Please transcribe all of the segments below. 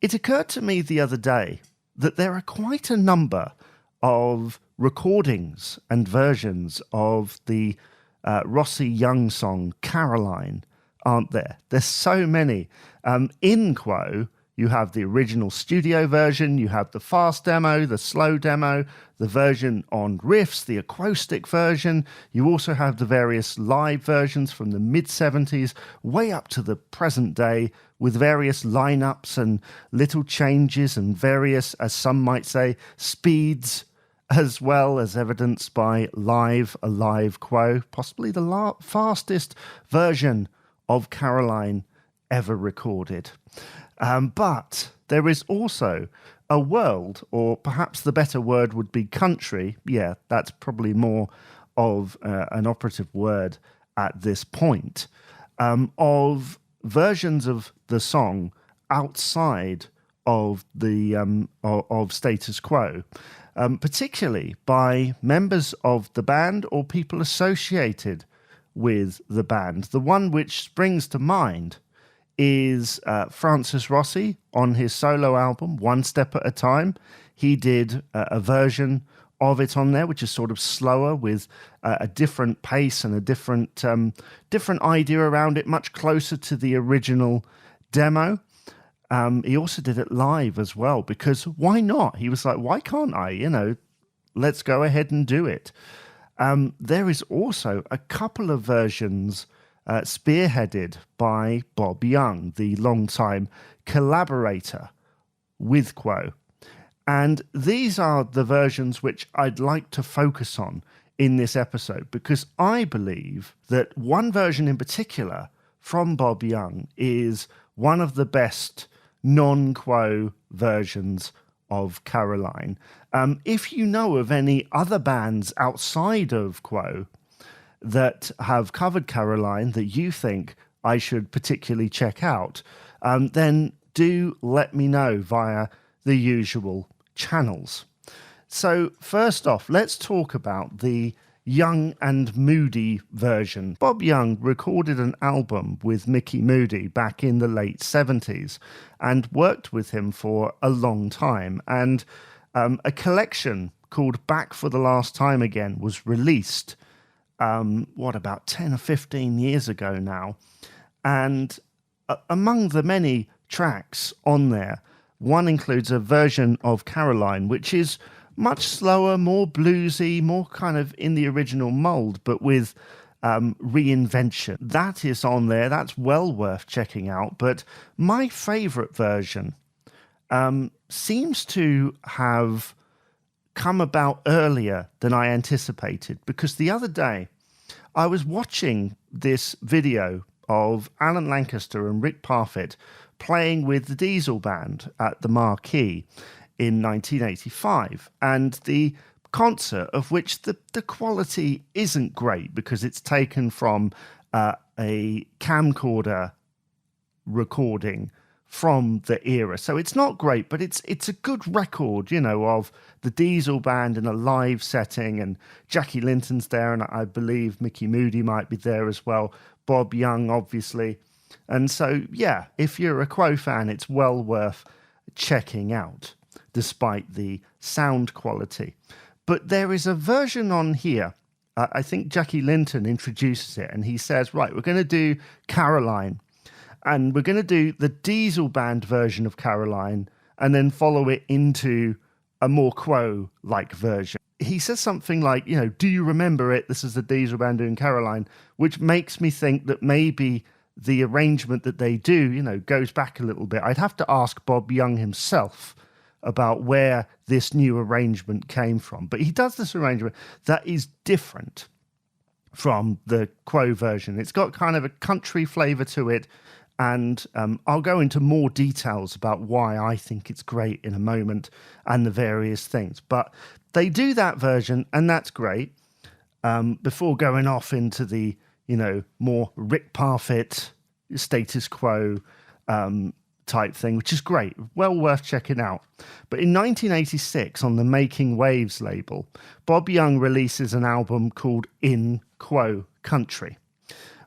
It occurred to me the other day that there are quite a number of recordings and versions of the Rossi Young song Caroline, aren't there? There's so many. In Quo, you have the original studio version, you have the fast demo, the slow demo, the version on riffs, the acoustic version. You also have the various live versions from the mid-70s way up to the present day with various lineups and little changes and various, as some might say, speeds, as well as evidenced by a live Quo, possibly the fastest version of Caroline ever recorded. But there is also a world, or perhaps the better word would be country. Yeah, that's probably more of an operative word at this point, of versions of the song outside of the of Status Quo, particularly by members of the band or people associated with the band. The one which springs to mind is Francis Rossi on his solo album, One Step at a Time. He did a version of it on there, which is sort of slower with a different pace and a different idea around it, much closer to the original demo. He also did it live as well, because why not? He was like, why can't I? Let's go ahead and do it. There is also a couple of versions spearheaded by Bob Young, the longtime collaborator with Quo. And these are the versions which I'd like to focus on in this episode, because I believe that one version in particular from Bob Young is one of the best non-Quo versions of Caroline. If you know of any other bands outside of Quo that have covered Caroline that you think I should particularly check out, then do let me know via the usual channels. So first off, let's talk about the Young and Moody version. Bob Young recorded an album with Mickey Moody back in the late 70s and worked with him for a long time. And a collection called Back for the Last Time Again was released about 10 or 15 years ago now. And among the many tracks on there, one includes a version of Caroline, which is much slower, more bluesy, more kind of in the original mold, but with reinvention. That is on there. That's well worth checking out. But my favorite version seems to have come about earlier than I anticipated, because the other day I was watching this video of Alan Lancaster and Rick Parfitt playing with the Diesel Band at the Marquee in 1985, and the concert, of which the quality isn't great because it's taken from a camcorder recording from the era. So it's not great, but it's a good record, of the Diesel Band in a live setting, and Jackie Linton's there, and I believe Mickey Moody might be there as well, Bob Young, obviously. And so, yeah, if you're a Quo fan, it's well worth checking out, despite the sound quality. But there is a version on here. I think Jackie Linton introduces it, and he says, right, we're going to do Caroline, and we're going to do the Diesel Band version of Caroline, and then follow it into a more Quo-like version. He says something like, do you remember it? This is the Diesel Band doing Caroline, which makes me think that maybe the arrangement that they do, goes back a little bit. I'd have to ask Bob Young himself about where this new arrangement came from. But he does this arrangement that is different from the Quo version. It's got kind of a country flavour to it, and I'll go into more details about why I think it's great in a moment and the various things. But they do that version, and that's great, before going off into the, more Rick Parfitt, Status Quo type thing, which is great, well worth checking out. But in 1986, on the Making Waves label, Bob Young releases an album called In Quo Country,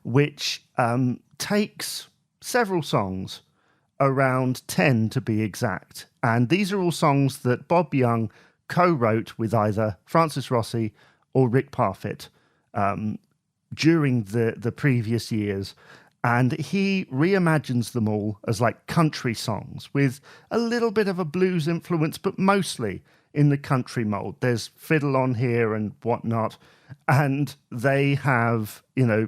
which takes several songs around 10 to be exact. And these are all songs that Bob Young co-wrote with either Francis Rossi or Rick Parfitt during the previous years. And he reimagines them all as like country songs with a little bit of a blues influence, but mostly in the country mold. There's fiddle on here and whatnot. And they have,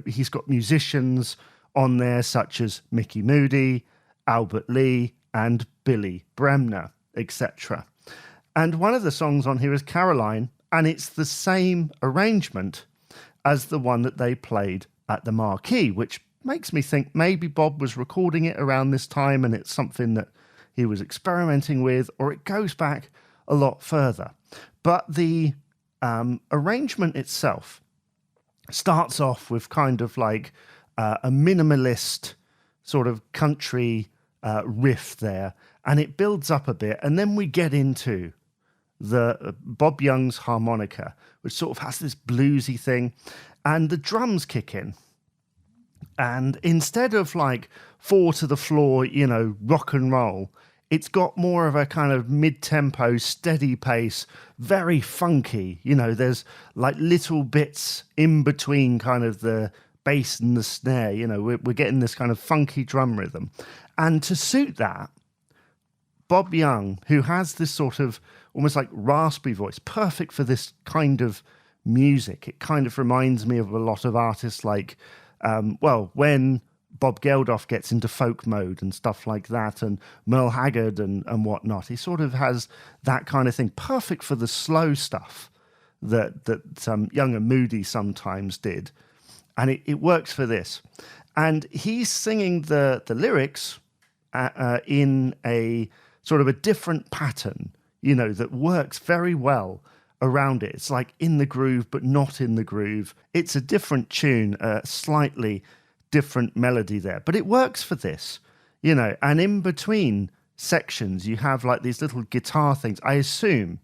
he's got musicians on there such as Mickey Moody, Albert Lee, and Billy Bremner, etc. And one of the songs on here is Caroline, and it's the same arrangement as the one that they played at the Marquee, which makes me think maybe Bob was recording it around this time and it's something that he was experimenting with, or it goes back a lot further. But the arrangement itself starts off with kind of like a minimalist sort of country riff there, and it builds up a bit, and then we get into the Bob Young's harmonica, which sort of has this bluesy thing, and the drums kick in. And instead of like 4 to the floor, rock and roll, it's got more of a kind of mid-tempo, steady pace, very funky. There's like little bits in between kind of the bass and the snare. We're getting this kind of funky drum rhythm. And to suit that, Bob Young, who has this sort of almost like raspy voice, perfect for this kind of music. It kind of reminds me of a lot of artists like, when Bob Geldof gets into folk mode and stuff like that, and Merle Haggard and whatnot. He sort of has that kind of thing, perfect for the slow stuff that Young and Moody sometimes did. And it works for this. And he's singing the lyrics in a sort of a different pattern, that works very well around it. It's like in the groove, but not in the groove. It's a different tune, a slightly different melody there, but it works for this, and in between sections, you have like these little guitar things. I assume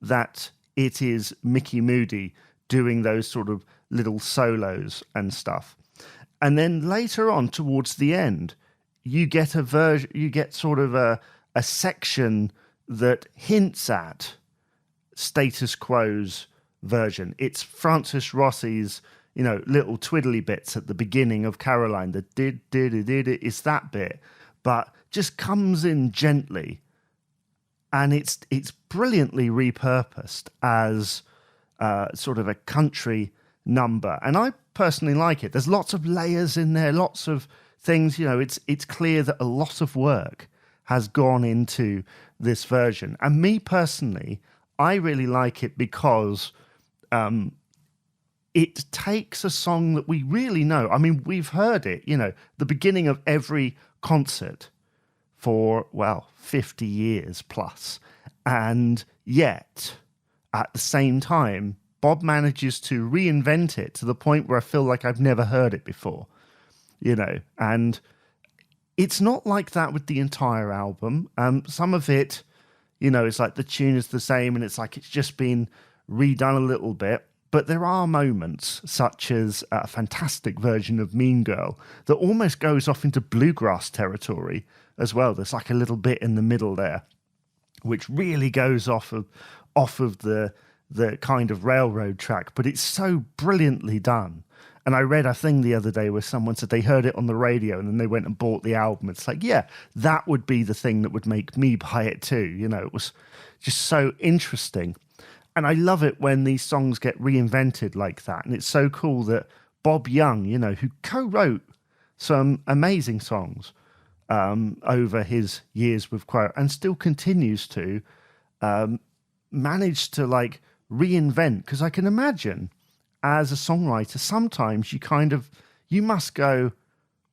that it is Mickey Moody doing those sort of little solos and stuff. And then later on towards the end, you get sort of a section that hints at Status Quo's version. It's Francis Rossi's, little twiddly bits at the beginning of Caroline. The did it's that bit, but just comes in gently, and it's brilliantly repurposed as sort of a country number. And I personally like it. There's lots of layers in there, lots of things. It's clear that a lot of work has gone into this version. And me personally, I really like it because it takes a song that we really know. I mean, we've heard it, the beginning of every concert for, 50 years plus. And yet, at the same time, Bob manages to reinvent it to the point where I feel like I've never heard it before, and it's not like that with the entire album. Some of it, it's like the tune is the same and it's like it's just been redone a little bit. But there are moments, such as a fantastic version of Mean Girl, that almost goes off into bluegrass territory as well. There's like a little bit in the middle there, which really goes off of the kind of railroad track. But it's so brilliantly done. And I read a thing the other day where someone said they heard it on the radio and then they went and bought the album. It's like, yeah, that would be the thing that would make me buy it too. It was just so interesting. And I love it when these songs get reinvented like that. And it's so cool that Bob Young, who co-wrote some amazing songs over his years with Quo and still continues to manage to like reinvent. Because I can imagine as a songwriter, sometimes you must go,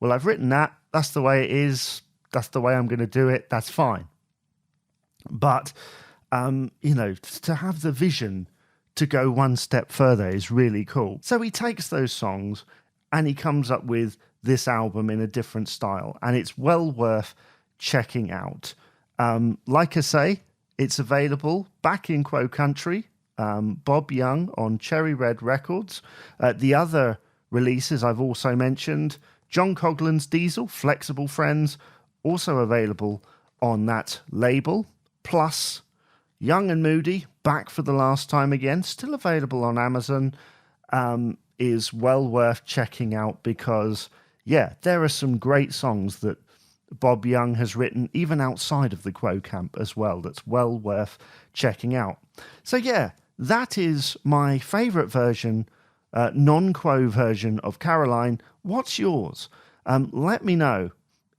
well, I've written that. That's the way it is. That's the way I'm going to do it. That's fine. But to have the vision to go one step further is really cool. So he takes those songs and he comes up with this album in a different style, and it's well worth checking out. Like I say, it's available back in Quo Country, Bob Young on Cherry Red Records. The other releases I've also mentioned, John Coghlan's Diesel, Flexible Friends, also available on that label, plus Young and Moody, back for the last time again, still available on Amazon, is well worth checking out because, yeah, there are some great songs that Bob Young has written, even outside of the Quo camp as well, that's well worth checking out. So, yeah, that is my favourite version, non-Quo version of Caroline. What's yours? Let me know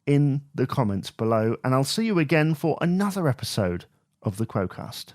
in the comments below, and I'll see you again for another episode of the Quo-Cast.